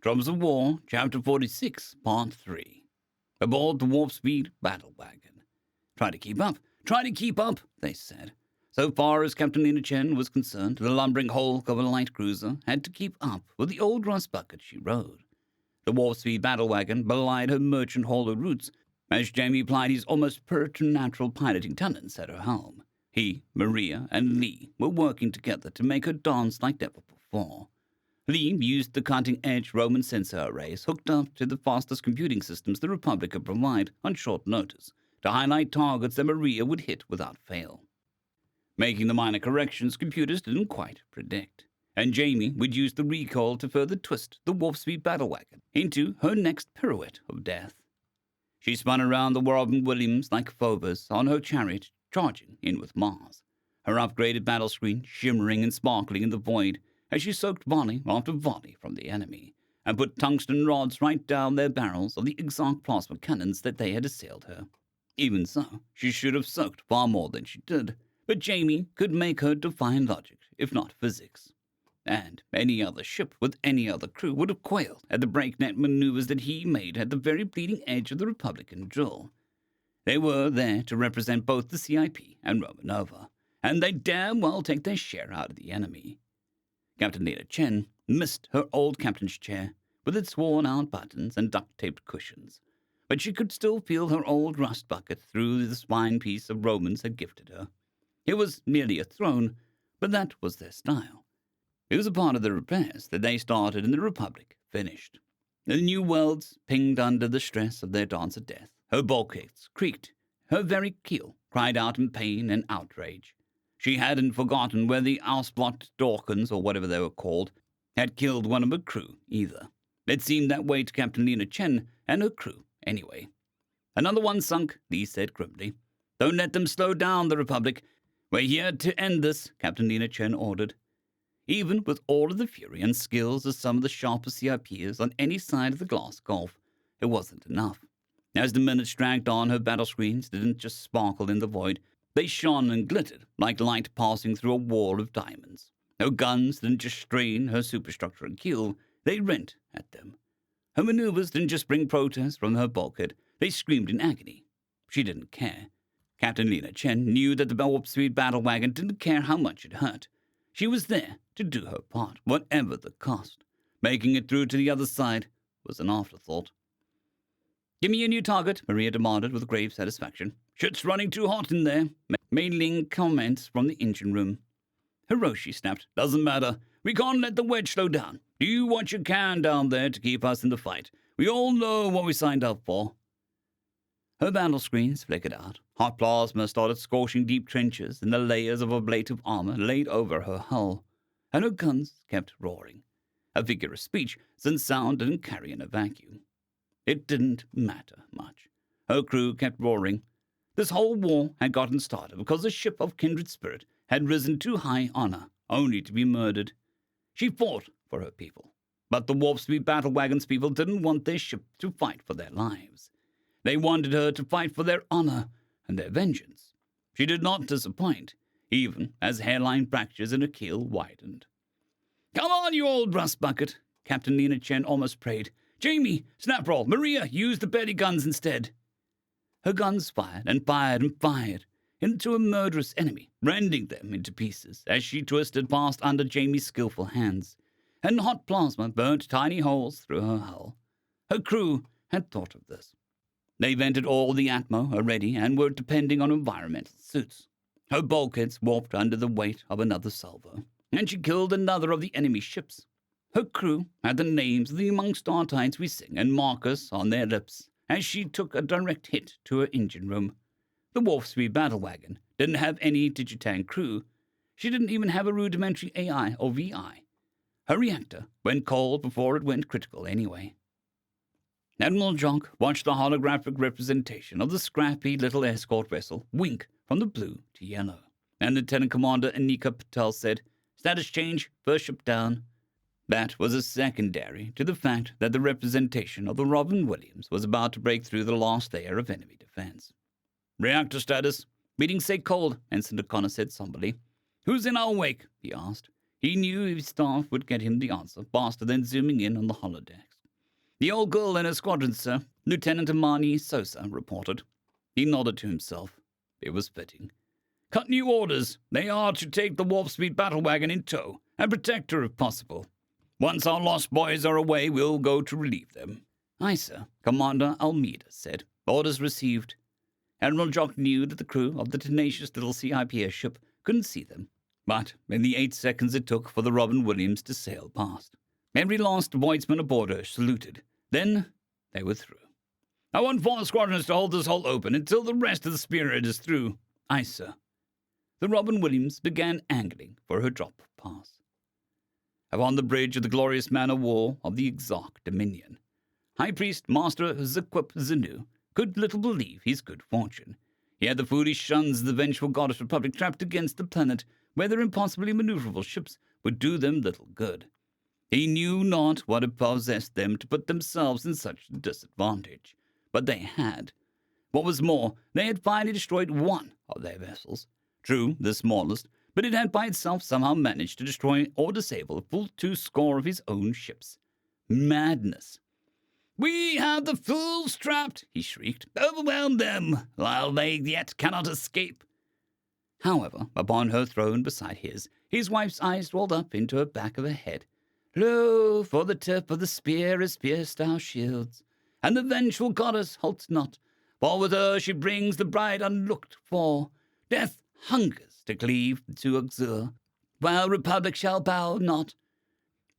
Drums of War, Chapter 46, Part 3. Aboard the warp speed battle wagon. Try to keep up, they said. So far as Captain Lena Chen was concerned, the lumbering hulk of a light cruiser had to keep up with the old rust bucket she rode. The warp speed battle wagon belied her merchant hauler roots, as Jamie plied his almost preternatural piloting talents at her helm. He, Maria, and Lee were working together to make her dance like never before. Lee used the cutting-edge Roman sensor arrays hooked up to the fastest computing systems the Republic could provide on short notice to highlight targets that Maria would hit without fail, making the minor corrections computers didn't quite predict. And Jamie would use the recoil to further twist the warp speed battle wagon into her next pirouette of death. She spun around the Robin Williams like Phobos on her chariot, charging in with Mars, her upgraded battle screen shimmering and sparkling in the void as she soaked volley after volley from the enemy, and put tungsten rods right down their barrels of the exarch plasma cannons that they had assailed her. Even so, she should have soaked far more than she did, but Jamie could make her defy logic, if not physics. And any other ship with any other crew would have quailed at the breakneck maneuvers that he made at the very bleeding edge of the Republican drill. They were there to represent both the CIP and Romanova, and they damn well take their share out of the enemy. Captain Lena Chen missed her old captain's chair with its worn-out buttons and duct-taped cushions, but she could still feel her old rust bucket through the spine piece of Romans had gifted her. It was merely a throne, but that was their style. It was a part of the repairs that they started in the Republic finished. The new worlds pinged under the stress of their dance of death. Her bulkheads creaked. Her very keel cried out in pain and outrage. She hadn't forgotten where the Ausblot Dawkins, or whatever they were called, had killed one of her crew, either. It seemed that way to Captain Lena Chen and her crew, anyway. Another one sunk, Lee said grimly. Don't let them slow down the Republic. We're here to end this, Captain Lena Chen ordered. Even with all of the fury and skills of some of the sharpest CIPers on any side of the glass gulf, it wasn't enough. As the minutes dragged on, her battle screens didn't just sparkle in the void. They shone and glittered like light passing through a wall of diamonds. Her guns didn't just strain her superstructure and keel, they rent at them. Her maneuvers didn't just bring protest from her bulkhead, they screamed in agony. She didn't care. Captain Lena Chen knew that the warp speed battle wagon didn't care how much it hurt. She was there to do her part, whatever the cost. Making it through to the other side was an afterthought. Give me a new target, Maria demanded with grave satisfaction. Shit's running too hot in there, made Ling comments from the engine room. Hiroshi snapped. Doesn't matter. We can't let the wedge slow down. Do what you can down there to keep us in the fight. We all know what we signed up for. Her battle screens flickered out. Hot plasma started scorching deep trenches in the layers of ablative armor laid over her hull, and her guns kept roaring. A figure of speech, since sound didn't carry in a vacuum. It didn't matter much. Her crew kept roaring. This whole war had gotten started because a ship of kindred spirit had risen to high honor, only to be murdered. She fought for her people, but the warp speed battle wagon's people didn't want their ship to fight for their lives. They wanted her to fight for their honor and their vengeance. She did not disappoint, even as hairline fractures in her keel widened. Come on, you old rust bucket, Captain Lena Chen almost prayed. Jamie, Snaproll, Maria, use the belly guns instead. Her guns fired and fired and fired into a murderous enemy, rending them into pieces as she twisted past under Jamie's skillful hands, and hot plasma burnt tiny holes through her hull. Her crew had thought of this. They vented all the atmo already and were depending on environmental suits. Her bulkheads warped under the weight of another salvo, and she killed another of the enemy ships. Her crew had the names of the Among Startides we sing and markers on their lips as she took a direct hit to her engine room. The warp speed battle wagon didn't have any Digitan crew. She didn't even have a rudimentary AI or VI. Her reactor went cold before it went critical anyway. Admiral Jock watched the holographic representation of the scrappy little escort vessel wink from the blue to yellow, and Lieutenant Commander Anika Patel said, Status change, first ship down. That was a secondary to the fact that the representation of the Robin Williams was about to break through the last layer of enemy defense. Reactor status, meeting say cold, Ensign O'Connor said somberly. Who's in our wake? He asked. He knew his staff would get him the answer faster than zooming in on the holodecks. "The old girl and her squadron, sir," Lieutenant Amani Sosa reported. He nodded to himself. It was fitting. "Cut new orders. They are to take the warp speed battle wagon in tow and protect her if possible. Once our lost boys are away, we'll go to relieve them." "Aye, sir," Commander Almeida said. Orders received. Admiral Jock knew that the crew of the tenacious little CIP ship couldn't see them, but in the 8 seconds it took for the Robin Williams to sail past, every last Voidsman aboard her saluted. Then they were through. "I want 4 squadrons to hold this hull open until the rest of the Spirit is through." "Aye, sir." The Robin Williams began angling for her drop pass. Upon the bridge of the glorious man-of-war of the Exarch Dominion, High Priest Master Zaquip Zenu could little believe his good fortune. He had the foolish sons of the vengeful goddess Republic trapped against the planet where their impossibly maneuverable ships would do them little good. He knew not what had possessed them to put themselves in such disadvantage, but they had. What was more, they had finally destroyed one of their vessels. True, the smallest, but it had by itself somehow managed to destroy or disable a full 2 score of his own ships. Madness. "We have the fools trapped," he shrieked. "Overwhelm them, while they yet cannot escape." However, upon her throne beside his wife's eyes rolled up into the back of her head. "Lo, for the tip of the spear has pierced our shields, and the vengeful goddess halts not, for with her she brings the bride unlooked for. Death hungers to cleave to Uxur, while Republic shall bow not."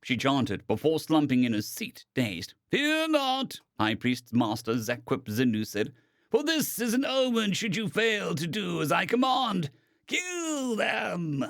She chanted before slumping in her seat, dazed. "Fear not," High Priest Master Zaquip Zenu said, "for this is an omen should you fail to do as I command. Kill them!"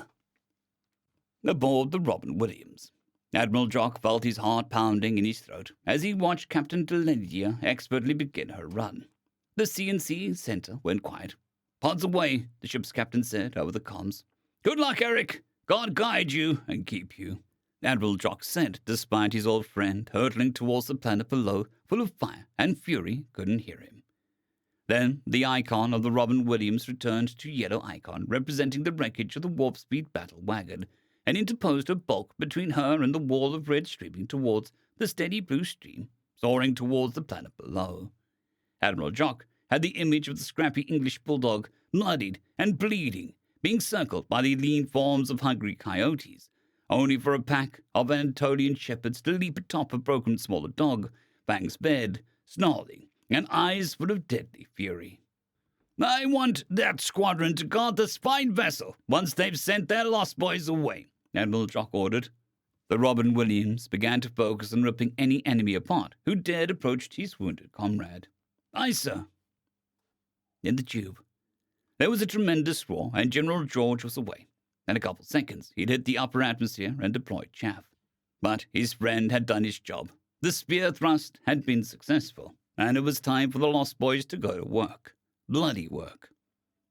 Aboard the Robin Williams, Admiral Jock felt his heart pounding in his throat as he watched Captain Deladia expertly begin her run. The C&C center went quiet. "Pods away," the ship's captain said over the comms. "Good luck, Eric. God guide you and keep you," Admiral Jock said, despite his old friend hurtling towards the planet below, full of fire and fury, couldn't hear him. Then the icon of the Robin Williams returned to yellow icon, representing the wreckage of the warp-speed battle wagon, and interposed her bulk between her and the wall of red streaming towards the steady blue stream, soaring towards the planet below. Admiral Jock had the image of the scrappy English bulldog, bloodied and bleeding, being circled by the lean forms of hungry coyotes, only for a pack of Anatolian shepherds to leap atop a broken smaller dog, fangs bared, snarling, and eyes full of deadly fury. "I want that squadron to guard this fine vessel once they've sent their lost boys away," Admiral Jock ordered. The Robin Williams began to focus on ripping any enemy apart who dared approach his wounded comrade. "Aye, sir." In the tube, there was a tremendous roar, and General George was away. In a couple seconds, he'd hit the upper atmosphere and deployed chaff. But his friend had done his job. The spear thrust had been successful, and it was time for the Lost Boys to go to work. Bloody work.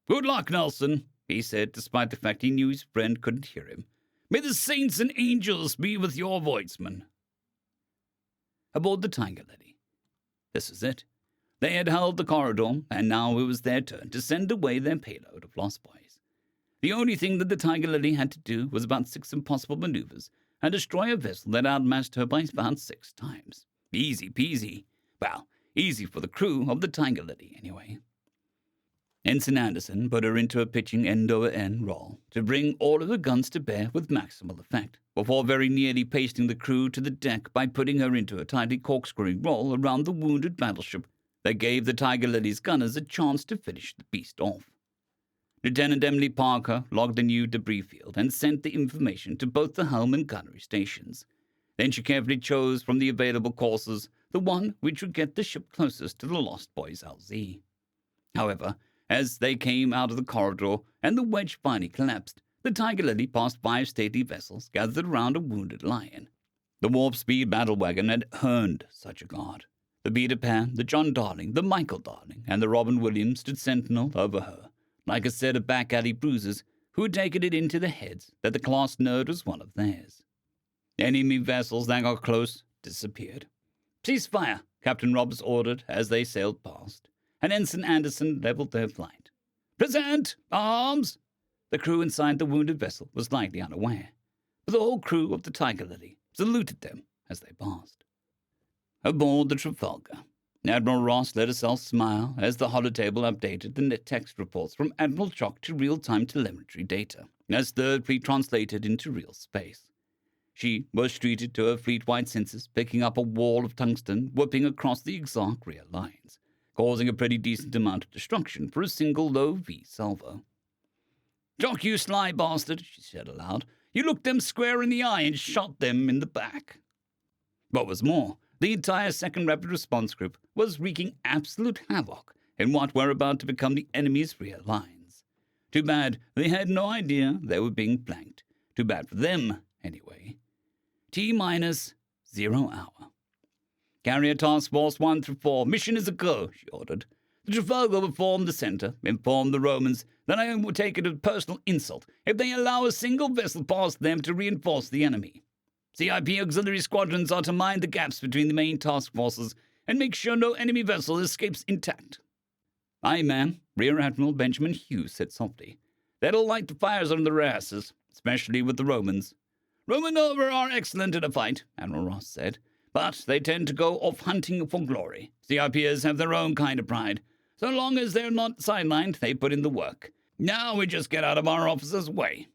"Good luck, Nelson," he said, despite the fact he knew his friend couldn't hear him. "May the saints and angels be with your voidsman." Aboard the Tiger Lily. This was it. They had held the corridor, and now it was their turn to send away their payload of Lost Boys. The only thing that the Tiger Lily had to do was about 6 impossible maneuvers and destroy a vessel that outmatched her by about 6 times. Easy peasy. Well, easy for the crew of the Tiger Lily, anyway. Ensign Anderson put her into a pitching end-over-end roll to bring all of her guns to bear with maximal effect, before very nearly pasting the crew to the deck by putting her into a tightly corkscrewing roll around the wounded battleship that gave the Tiger Lily's gunners a chance to finish the beast off. Lieutenant Emily Parker logged the new debris field and sent the information to both the helm and gunnery stations. Then she carefully chose from the available courses the one which would get the ship closest to the Lost Boys LZ. However, as they came out of the corridor and the wedge finally collapsed, the Tiger Lily passed 5 stately vessels gathered around a wounded lion. The warp-speed battle wagon had earned such a guard. The Peter Pan, the John Darling, the Michael Darling, and the Robin Williams stood sentinel over her, like a set of back-alley bruisers who had taken it into their heads that the class nerd was one of theirs. Enemy vessels that got close disappeared. "Cease fire," Captain Roberts ordered as they sailed past, and Ensign Anderson leveled their flight. "Present! Arms!" The crew inside the wounded vessel was likely unaware, but the whole crew of the Tiger Lily saluted them as they passed. Aboard the Trafalgar, Admiral Ross let herself smile as the holotable updated the net text reports from Admiral Chock to real-time telemetry data, as Third Fleet translated into real space. She was treated to her fleet-wide sensors, picking up a wall of tungsten whipping across the Exarch rear lines, causing a pretty decent amount of destruction for a single low V salvo. "Jock, you sly bastard," she said aloud. "You looked them square in the eye and shot them in the back." What was more, the entire Second Rapid Response Group was wreaking absolute havoc in what were about to become the enemy's rear lines. Too bad they had no idea they were being flanked. Too bad for them, anyway. T-0 hour. "Carrier Task Force 1 through 4, mission is a go," she ordered. "The Trafalgar will form the center, inform the Romans that I will take it as a personal insult if they allow a single vessel past them to reinforce the enemy. CIP auxiliary squadrons are to mine the gaps between the main task forces and make sure no enemy vessel escapes intact." "Aye, ma'am," Rear Admiral Benjamin Hughes said softly. "That'll light the fires under their asses, especially with the Romans." "Romanova are excellent in a fight," Admiral Ross said, "but they tend to go off hunting for glory. CIPers have their own kind of pride. So long as they're not sidelined, they put in the work. Now we just get out of our officers' way."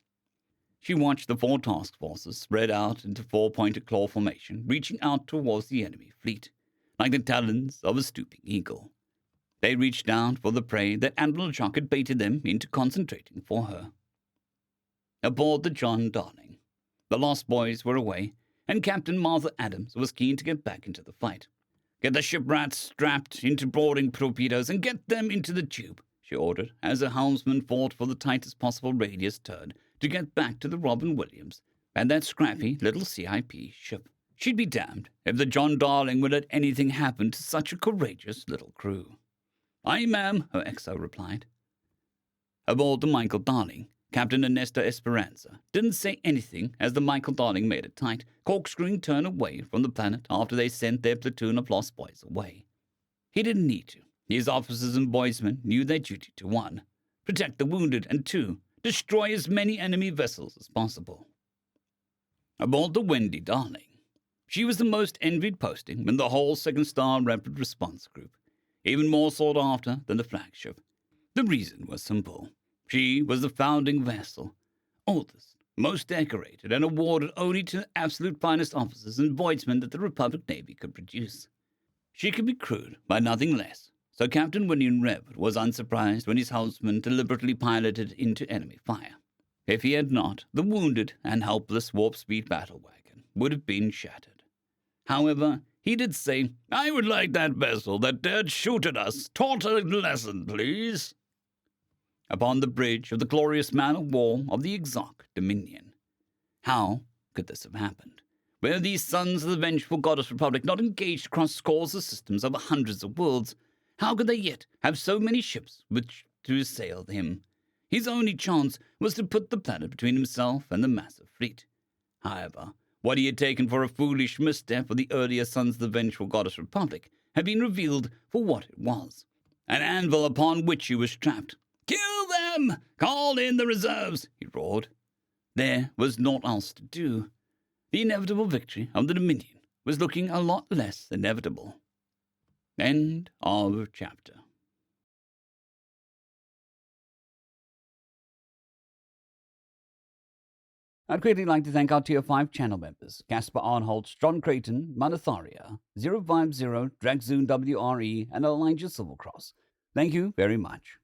She watched the 4 task forces spread out into 4-pointed claw formation, reaching out towards the enemy fleet, like the talons of a stooping eagle. They reached out for the prey that Admiral Chock had baited them into concentrating for her. Aboard the John Darling, the Lost Boys were away, and Captain Martha Adams was keen to get back into the fight. "Get the shiprats strapped into boarding torpedoes and get them into the tube," she ordered, as her helmsman fought for the tightest possible radius turn to get back to the Robin Williams and that scrappy little CIP ship. She'd be damned if the John Darling would let anything happen to such a courageous little crew. "Aye, ma'am," her XO replied. Aboard the Michael Darling, Captain Ernesto Esperanza didn't say anything as the Michael Darling made a tight, corkscrewing turn away from the planet after they sent their platoon of Lost Boys away. He didn't need to. His officers and boysmen knew their duty to 1. Protect the wounded, and 2. Destroy as many enemy vessels as possible. Aboard the Wendy Darling, she was the most envied posting in the whole Second Star Rapid Response Group, even more sought after than the flagship. The reason was simple. She was the founding vessel, oldest, most decorated, and awarded only to the absolute finest officers and boysmen that the Republic Navy could produce. She could be crewed by nothing less, so Captain William Revett was unsurprised when his helmsman deliberately piloted into enemy fire. If he had not, the wounded and helpless warp-speed battle wagon would have been shattered. However, he did say, "I would like that vessel that dared shoot at us taught a lesson, please," upon the bridge of the glorious man-of-war of the Exarch Dominion. How could this have happened? Were these sons of the vengeful goddess Republic not engaged across scores of systems over hundreds of worlds? How could they yet have so many ships which to assail him? His only chance was to put the planet between himself and the massive fleet. However, what he had taken for a foolish misstep of the earlier sons of the vengeful goddess Republic had been revealed for what it was, an anvil upon which he was trapped. "Kill them! Call in the reserves!" he roared. There was naught else to do. The inevitable victory of the Dominion was looking a lot less inevitable. End of chapter. I'd greatly like to thank our Tier 5 channel members, Caspar Arnholtz, John Creighton, Manatharia, 050, Dragzoon WRE, and Elijah Silvercross. Thank you very much.